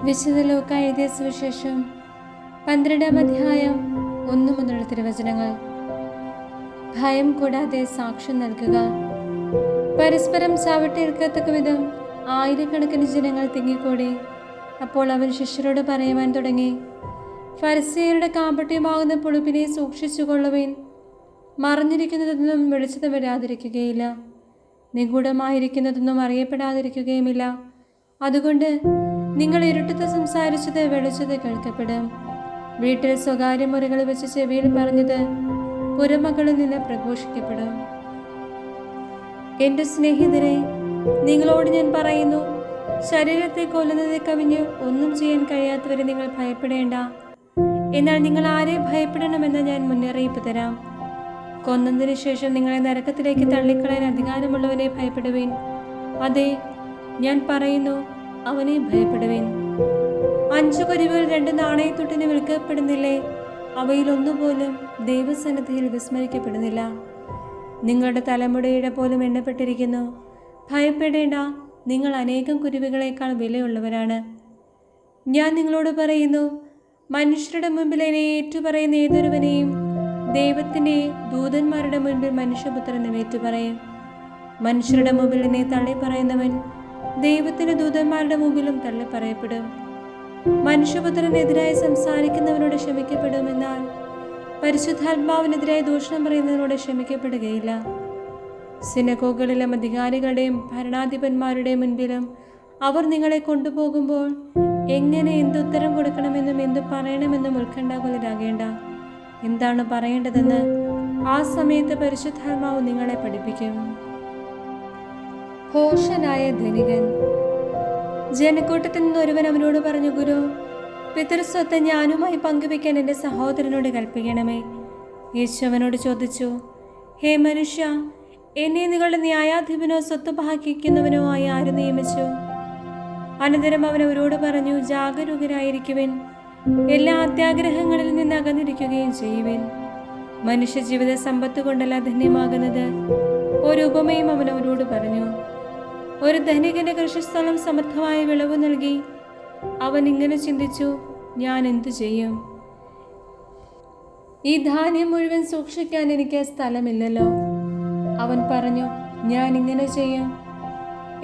വിശുദ്ധ ലൂക്ക എഴുതിയ സുവിശേഷം 12-ാം അധ്യായം 1 മുതലുള്ള തിരുവചനങ്ങൾ. ഭയം കൂടാതെ സാക്ഷ്യം നൽകുക. പരസ്പരം ചവിട്ടിയെടുക്കത്തക്ക വിധം ആയിരക്കണക്കിന് ജനങ്ങൾ തിങ്ങിക്കൂടി. അപ്പോൾ അവൻ ശിഷ്യരോട് പറയുവാൻ തുടങ്ങി, ഫരിസേയരുടെ കാപട്യമാകുന്ന പുളിപ്പിനെ സൂക്ഷിച്ചു കൊള്ളുവിൻ. മറഞ്ഞിരിക്കുന്നതൊന്നും വെളിച്ചത്ത് വരാതിരിക്കുകയില്ല, നിഗൂഢമായിരിക്കുന്നതൊന്നും അറിയപ്പെടാതിരിക്കുകയുമില്ല. അതുകൊണ്ട് നിങ്ങൾ ഇരുട്ടത്ത് സംസാരിച്ചത് വെളിച്ചത്ത് കേൾക്കപ്പെടും, വീട്ടിൽ സ്വകാര്യ മുറികളിൽ വെച്ച് ചെവിയിൽ പറഞ്ഞത് പുറമകളിൽ നിന്ന് പ്രഘോഷിക്കപ്പെടും. എൻ്റെ സ്നേഹിതരെ, നിങ്ങളോട് ഞാൻ പറയുന്നു, ശരീരത്തെ കൊല്ലുന്നതിനെ കവിഞ്ഞ് ഒന്നും ചെയ്യാൻ കഴിയാത്തവരെ നിങ്ങൾ ഭയപ്പെടേണ്ട. എന്നാൽ നിങ്ങൾ ആരെ ഭയപ്പെടണമെന്ന് ഞാൻ മുന്നറിയിപ്പ് തരാം. കൊന്നതിന് ശേഷം നിങ്ങളെ നരകത്തിലേക്ക് തള്ളിക്കളയാൻ അധികാരമുള്ളവനെ ഭയപ്പെടുവിൻ. അതെ, ഞാൻ പറയുന്നു, അവനെ ഭയപ്പെടുവിൻ. 5 കുരുവികൾ 2 നാണയത്തുട്ടിന് വിൽക്കപ്പെടുന്നില്ലേ? അവയിൽ ഒന്നുപോലും ദൈവസന്നിധിയിൽ വിസ്മരിക്കപ്പെടുന്നില്ല. നിങ്ങളുടെ തലമുടിയുടെ പോലും എണ്ണപ്പെട്ടിരിക്കുന്നു. ഭയപ്പെടേണ്ട, നിങ്ങൾ അനേകം കുരുവികളെക്കാൾ വിലയുള്ളവരാണ്. ഞാൻ നിങ്ങളോട് പറയുന്നു, മനുഷ്യരുടെ മുമ്പിൽ എന്നെ ഏറ്റുപറയുന്ന ഏതൊരുവനെയും ദൈവത്തിൻ്റെ ദൂതന്മാരുടെ മുൻപിൽ മനുഷ്യപുത്രനും ഏറ്റുപറയും. മനുഷ്യരുടെ മുമ്പിൽ എന്നെ തള്ളിപ്പറയുന്നവൻ ദൈവത്തിൻ്റെ ദൂതന്മാരുടെ മുമ്പിലും തള്ളിപ്പറയപ്പെടും. മനുഷ്യപുത്രനെതിരായി സംസാരിക്കുന്നവനോട് ക്ഷമിക്കപ്പെടും, എന്നാൽ പരിശുദ്ധാത്മാവിനെതിരായി ദൂഷണം പറയുന്നതിനോട് ക്ഷമിക്കപ്പെടുകയില്ല. സിനഗോഗുകളിലും അധികാരികളുടെയും ഭരണാധിപന്മാരുടെയും മുൻപിലും അവർ നിങ്ങളെ കൊണ്ടുപോകുമ്പോൾ എങ്ങനെ എന്തുത്തരം കൊടുക്കണമെന്നും എന്തു പറയണമെന്നും ഉത്കണ്ഠാകുലരാകേണ്ട. എന്താണ് പറയേണ്ടതെന്ന് ആ സമയത്ത് പരിശുദ്ധാത്മാവ് നിങ്ങളെ പഠിപ്പിക്കും. ഭോഷനായ ധനികൻ. ജനക്കൂട്ടത്തിൽ നിന്ന് ഒരുവൻ അവനോട് പറഞ്ഞു, ഗുരു, പിതൃസ്വത്ത് ഞാനുമായി പങ്കുവെക്കാൻ എൻ്റെ സഹോദരനോട് കൽപ്പിക്കണമേ. യേശു അവനോട് ചോദിച്ചു, ഹേ മനുഷ്യ, എന്നെ നിങ്ങളുടെ ന്യായാധിപനോ സ്വത്ത് ഭാഗിക്കുന്നവനോ ആയി ആര് നിയമിച്ചു? അനന്തരം അവൻ അവരോട് പറഞ്ഞു, ജാഗരൂകരായിരിക്കുവിൻ, എല്ലാ അത്യാഗ്രഹങ്ങളിൽ നിന്ന് അകന്നിരിക്കുകയും ചെയ്യുവിൻ. മനുഷ്യ ജീവിത സമ്പത്ത് കൊണ്ടല്ല ധന്യമാകുന്നത്. ഒരു ഉപമയും അവൻ അവരോട് പറഞ്ഞു. ഒരു ധനികന്റെ കൃഷിസ്ഥലം സമൃദ്ധമായ വിളവ് നൽകി. അവൻ ഇങ്ങനെ ചിന്തിച്ചു, ഞാൻ എന്തു ചെയ്യും? ഈ ധാന്യം മുഴുവൻ സൂക്ഷിക്കാൻ എനിക്ക് സ്ഥലമില്ലല്ലോ. അവൻ പറഞ്ഞു, ഞാൻ ഇങ്ങനെ ചെയ്യും,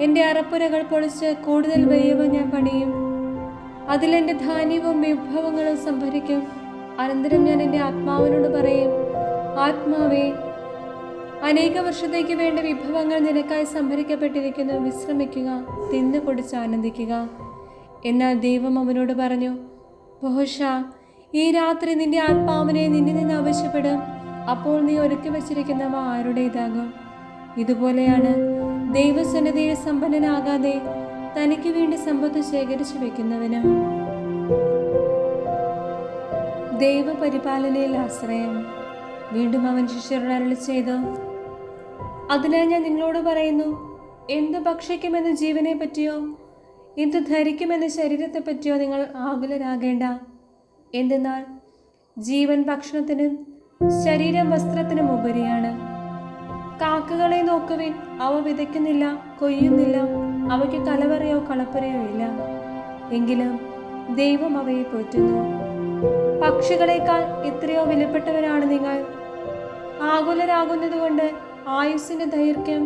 എൻ്റെ അറപ്പുരകൾ പൊളിച്ച് കൂടുതൽ വലിയവ ഞാൻ പണിയും. അതിലെൻ്റെ ധാന്യവും വിഭവങ്ങളും സംഭരിക്കും. അനന്തരം ഞാൻ എൻ്റെ ആത്മാവിനോട് പറയും, ആത്മാവേ, അനേക വർഷത്തേക്ക് വേണ്ട വിഭവങ്ങൾ നിനക്കായി സംഭരിക്കപ്പെട്ടിരിക്കുന്നു. വിശ്രമിക്കുക, തിന്നു കുടിച്ച് ആനന്ദിക്കുക. എന്നാൽ ദൈവം അവനോട് പറഞ്ഞു, ബഹുശ ഈ രാത്രി നിന്റെ ആത്മാവിനെ നിന്നിൽ നിന്ന് ആവശ്യപ്പെടും. അപ്പോൾ നീ ഒരുക്കി വച്ചിരിക്കുന്നവ ആരുടേതാകും? ഇതുപോലെയാണ് ദൈവസന്നിധിയിൽ സമ്പന്നനാകാതെ തനിക്ക് വേണ്ടി സമ്പത്ത് ശേഖരിച്ചു വെക്കുന്നവനും. ദൈവപരിപാലനയിൽ ആശ്രയം. വീണ്ടും അവൻ ശിഷ്യരോട് അരുളി ചെയ്തു, അതിനാൽ ഞാൻ നിങ്ങളോട് പറയുന്നു, എന്തു ഭക്ഷിക്കുമെന്ന് ജീവനെ പറ്റിയോ എന്തു ധരിക്കുമെന്ന് ശരീരത്തെ പറ്റിയോ നിങ്ങൾ ആകുലരാകേണ്ട. എന്തെന്നാൽ ജീവൻ ഭക്ഷണത്തിനും ശരീരം വസ്ത്രത്തിനും ഉപരിയാണ്. കാക്കകളെ നോക്കുവിൻ, അവ വിതയ്ക്കുന്നില്ല, കൊയ്യുന്നില്ല, അവയ്ക്ക് കലവറയോ കളപ്പുരയോ ഇല്ല, എങ്കിലും ദൈവം അവയെ പോറ്റുന്നു. പക്ഷികളെക്കാൾ എത്രയോ വിലപ്പെട്ടവരാണ് നിങ്ങൾ. ആകുലരാകുന്നത് കൊണ്ട് ആയുസ്സിൻ്റെ ദൈർഘ്യം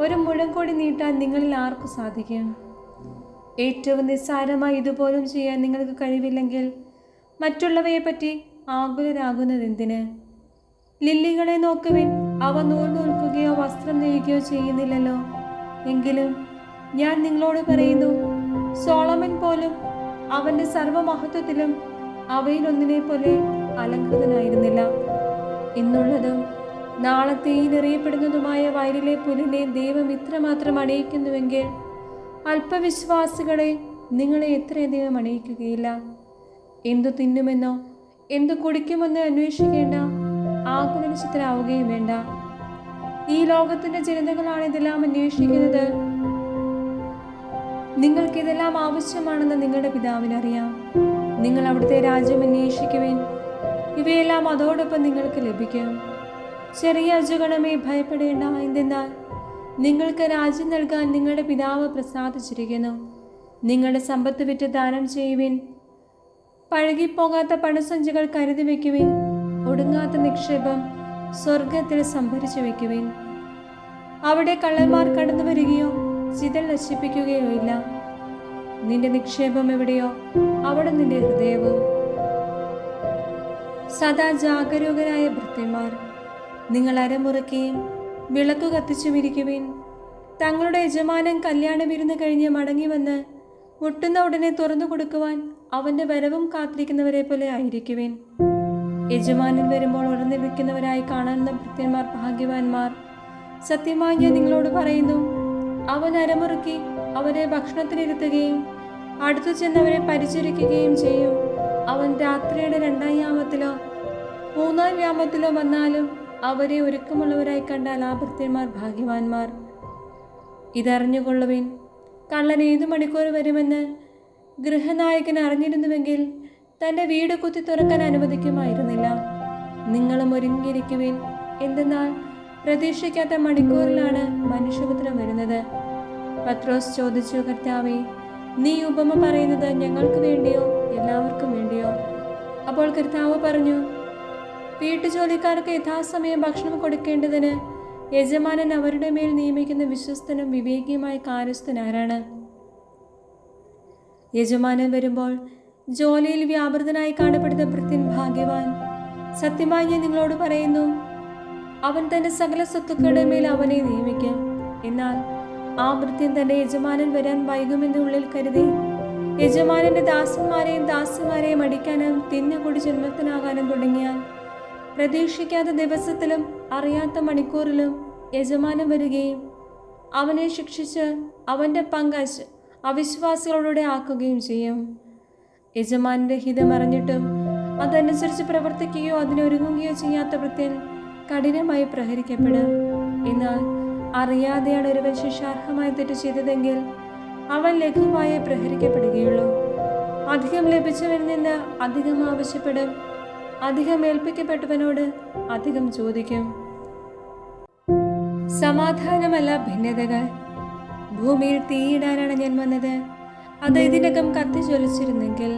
ഒരു മുഴം കൂടി നീട്ടാൻ നിങ്ങളിൽ ആർക്കു സാധിക്കും? ഏറ്റവും നിസ്സാരമായി ഇതുപോലും ചെയ്യാൻ നിങ്ങൾക്ക് കഴിവില്ലെങ്കിൽ മറ്റുള്ളവയെ പറ്റി ആകുലരാകുന്നത് എന്തിന്? ലില്ലികളെ നോക്കുവിൻ, അവ നൂൽ നൂൽക്കുകയോ വസ്ത്രം നെയ്യുകയോ ചെയ്യുന്നില്ലല്ലോ. എങ്കിലും ഞാൻ നിങ്ങളോട് പറയുന്നു, സോളമൻ പോലും അവൻ്റെ സർവമഹത്വത്തിലും അവയിലൊന്നിനെ പോലെ അലങ്കൃതനായിരുന്നില്ല. ഇന്നുള്ളതും നാളെ തീയിലെറിയപ്പെടുന്നതുമായ വയലിലെ പുലിനെ ദൈവം ഇത്രമാത്രം അണിയിക്കുന്നുവെങ്കിൽ അല്പവിശ്വാസികളെ നിങ്ങളെ എത്രയധികം അണിയിക്കുകയില്ല. എന്തു തിന്നുമെന്നോ എന്തു കുടിക്കുമെന്നോ അന്വേഷിക്കേണ്ട, ആകുലചിത്തരാവുകയും വേണ്ട. ഈ ലോകത്തിൻ്റെ ജനതകളാണ് ഇതെല്ലാം അന്വേഷിക്കുന്നത്. നിങ്ങൾക്കിതെല്ലാം ആവശ്യമാണെന്ന് നിങ്ങളുടെ പിതാവിനറിയാം. നിങ്ങൾ അവിടുത്തെ രാജ്യം അന്വേഷിക്കുവിൻ, ഇവയെല്ലാം അതോടൊപ്പം നിങ്ങൾക്ക് ലഭിക്കും. ചെറിയ അജഗണമേ, ഭയപ്പെടേണ്ട. എന്തെന്നാൽ നിങ്ങൾക്ക് രാജ്യം നൽകാൻ നിങ്ങളുടെ പിതാവ് പ്രസാദിച്ചിരിക്കുന്നു. നിങ്ങളുടെ സമ്പത്ത് വിറ്റ് ദാനം ചെയ്യുവിൻ. പഴകിപ്പോകാത്ത പണസഞ്ചികൾ കരുതി വയ്ക്കുവിൻ. ഒടുങ്ങാത്ത നിക്ഷേപം സ്വർഗത്തിൽ സംഭരിച്ചു വയ്ക്കുവിൻ. അവിടെ കള്ളന്മാർ കടന്നു വരികയോ ചിതൽ നശിപ്പിക്കുകയോ ഇല്ല. നിന്റെ നിക്ഷേപം എവിടെയോ അവിടെ നിന്റെ ഹൃദയവും. സദാ ജാഗരൂകരായ ഭൃത്യന്മാർ, നിങ്ങൾ അരമുറക്കുകയും വിളക്കു കത്തിച്ചുമിരിക്കുവിൻ. തങ്ങളുടെ യജമാനൻ കല്യാണ വിരുന്ന് കഴിഞ്ഞ് മടങ്ങി വന്ന് മുട്ടുന്ന ഉടനെ തുറന്നു കൊടുക്കുവാൻ അവന്റെ വരവും കാത്തിരിക്കുന്നവരെ പോലെ ആയിരിക്കുവിൻ. യജമാനൻ വരുമ്പോൾ ഉണർന്നിരിക്കുന്നവരായി കാണുന്ന ഭൃത്യന്മാർ ഭാഗ്യവാന്മാർ. സത്യമായി ഞാൻ നിങ്ങളോട് പറയുന്നു, അവൻ അരമുറുക്കി അവരെ ഭക്ഷണത്തിനിരുത്തുകയും അടുത്തു ചെന്നവരെ പരിചരിക്കുകയും ചെയ്യും. അവൻ രാത്രിയുടെ 2-ാം യാമത്തിലോ 3-ാം യാമത്തിലോ വന്നാലും അവരെ ഒരുക്കമുള്ളവരായി കണ്ടാൽ ആ ഭൃത്യന്മാർ ഭാഗ്യവാന്മാർ. ഇതറിഞ്ഞുകൊള്ളുവിൻ, കള്ളൻ ഏതു മണിക്കൂർ വരുമെന്ന് ഗൃഹനായകൻ അറിഞ്ഞിരുന്നുവെങ്കിൽ തൻ്റെ വീട് കുത്തി തുറക്കാൻ അനുവദിക്കുമായിരുന്നില്ല. നിങ്ങളും ഒരുങ്ങിയിരിക്കുവിൻ, എന്തെന്നാൽ പ്രതീക്ഷിക്കാത്ത മണിക്കൂറിലാണ് മനുഷ്യപുത്രൻ വരുന്നത്. പത്രോസ് ചോദിച്ചു, കർത്താവേ, നീ ഉപമ പറയുന്നത് ഞങ്ങൾക്ക് വേണ്ടിയോ എല്ലാവർക്കും വേണ്ടിയോ? അപ്പോൾ കർത്താവ് പറഞ്ഞു, വീട്ടുജോലിക്കാർക്ക് യഥാസമയം ഭക്ഷണം കൊടുക്കേണ്ടതിന് യജമാനൻ അവരുടെ മേൽ നിയമിക്കുന്ന വിശ്വസ്തനും വിവേകിയുമായ കാര്യസ്ഥൻ ആരാണ്? യജമാനൻ വരുമ്പോൾ ജോലിയിൽ വ്യാപൃതനായി കാണപ്പെടുന്ന ഭൃത്യൻ ഭാഗ്യവാൻ. സത്യമായി ഞാൻ നിങ്ങളോട് പറയുന്നു, അവൻ തന്റെ സകല സ്വത്തുക്കളുടെ മേൽ അവനെ നിയമിക്കും. എന്നാൽ ആ ഭൃത്യൻ തന്റെ യജമാനൻ വരാൻ വൈകുമെന്ന് ഉള്ളിൽ കരുതി യജമാനന്റെ ദാസന്മാരെയും അടിക്കാനും തിന്നുകൂടി ജന്മത്തിനാകാനും തുടങ്ങിയാൽ പ്രതീക്ഷിക്കാത്ത ദിവസത്തിലും അറിയാത്ത മണിക്കൂറിലും യജമാനൻ വരികയും അവനെ ശിക്ഷിച്ച് അവന്റെ പങ്ക് അവിശ്വാസികളോടെ ആക്കുകയും ചെയ്യും. യജമാനന്റെ ഹിതമറിഞ്ഞിട്ടും അതനുസരിച്ച് പ്രവർത്തിക്കുകയോ അതിനൊരുങ്ങുകയോ ചെയ്യാത്ത ഭൃത്യൻ കഠിനമായി പ്രഹരിക്കപ്പെടും. എന്നാൽ അറിയാതെയാണ് ഒരുവൻ ശിക്ഷാർഹമായി തെറ്റ് ചെയ്തതെങ്കിൽ അവൻ ലഘുവായി പ്രഹരിക്കപ്പെടുകയുള്ളൂ. അധികം ലഭിച്ചവനിൽ നിന്ന് അധികം ആവശ്യപ്പെടും. അധികം ഏൽപ്പിക്കപ്പെട്ടവനോട് അധികം ചോദിക്കും. സമാധാനമല്ല ഭിന്നതകൾ. ഭൂമിയിൽ തീയിടാനാണ് ഞാൻ വന്നത്. അത് ഇതിനകം കത്തിജ്വലിച്ചിരുന്നെങ്കിൽ.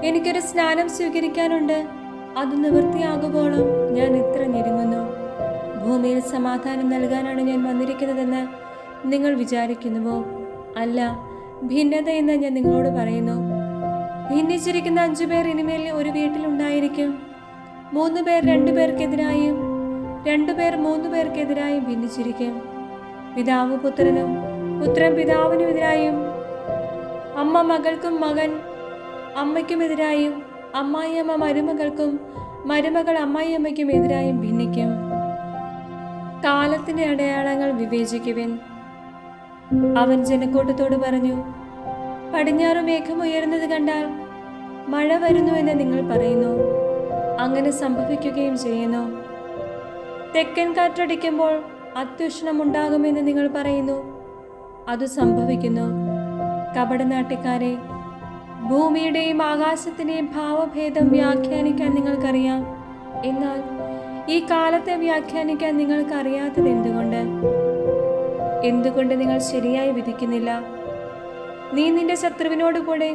എനിക്കൊരു സ്നാനം സ്വീകരിക്കാനുണ്ട്. അത് നിവൃത്തിയാകുമ്പോഴും ഞാൻ ഇത്ര ഞെരുങ്ങുന്നു. ഭൂമിയിൽ സമാധാനം നൽകാനാണ് ഞാൻ വന്നിരിക്കുന്നതെന്ന് നിങ്ങൾ വിചാരിക്കുന്നുവോ? അല്ല, ഭിന്നത എന്ന് ഞാൻ നിങ്ങളോട് പറയുന്നു. ഭിന്നിച്ചിരിക്കുന്ന 5 പേർ ഇനിമേൽ ഒരു വീട്ടിലുണ്ടായിരിക്കും. 3 പേർ 2 പേർക്കെതിരായും 2 പേർ 3 പേർക്കെതിരായും ഭിന്നിച്ചിരിക്കും. പിതാവ് പുത്രനും പുത്രൻ പിതാവിനുമെതിരായും അമ്മ മകൾക്കും മകൻ അമ്മയ്ക്കുമെതിരായും അമ്മായിയമ്മ മരുമകൾക്കും മരുമകൾ അമ്മായിയമ്മയ്ക്കും എതിരായും ഭിന്നിക്കും. കാലത്തിന്റെ അടയാളങ്ങൾ വിവേചിക്കുവിൻ. അവൻ ജനക്കൂട്ടത്തോട് പറഞ്ഞു, പടിഞ്ഞാറ് മേഘം ഉയരുന്നത് കണ്ടാൽ മഴ വരുന്നു എന്ന് നിങ്ങൾ പറയുന്നു. അങ്ങനെ സംഭവിക്കുകയും ചെയ്യുന്നു. തെക്കൻ കാറ്റടിക്കുമ്പോൾ അത്യുഷ്ണം ഉണ്ടാകുമെന്ന് നിങ്ങൾ പറയുന്നു. അത് സംഭവിക്കുന്നു. കപടനാട്യക്കാരെ, ഭൂമിയുടെയും ആകാശത്തിന്റെയും ഭാവഭേദം വ്യാഖ്യാനിക്കാൻ നിങ്ങൾക്കറിയാം. എന്നാൽ ഈ കാലത്തെ വ്യാഖ്യാനിക്കാൻ നിങ്ങൾക്കറിയാത്തത് എന്തുകൊണ്ട് നിങ്ങൾ ശരിയായി വിധിക്കുന്നില്ല? നീ നിന്റെ ശത്രുവിനോട് കൂടെ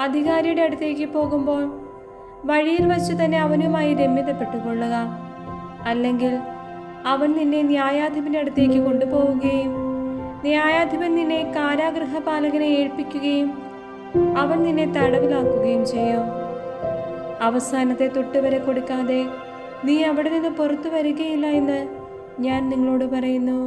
അധികാരിയുടെ അടുത്തേക്ക് പോകുമ്പോൾ വഴിയിൽ വച്ചു തന്നെ അവനുമായി രമ്യതപ്പെട്ടുകൊള്ളുക. അല്ലെങ്കിൽ അവൻ നിന്നെ ന്യായാധിപന്റെ അടുത്തേക്ക് കൊണ്ടുപോവുകയും ന്യായാധിപൻ നിന്നെ കാരാഗൃഹപാലകനെ ഏൽപ്പിക്കുകയും അവൻ നിന്നെ തടവിലാക്കുകയും ചെയ്യും. അവസാനത്തെ തൊട്ടുവരെ കൊടുക്കാതെ നീ അവിടെ നിന്ന് പുറത്തു വരികയില്ല എന്ന് ഞാൻ നിങ്ങളോട് പറയുന്നു.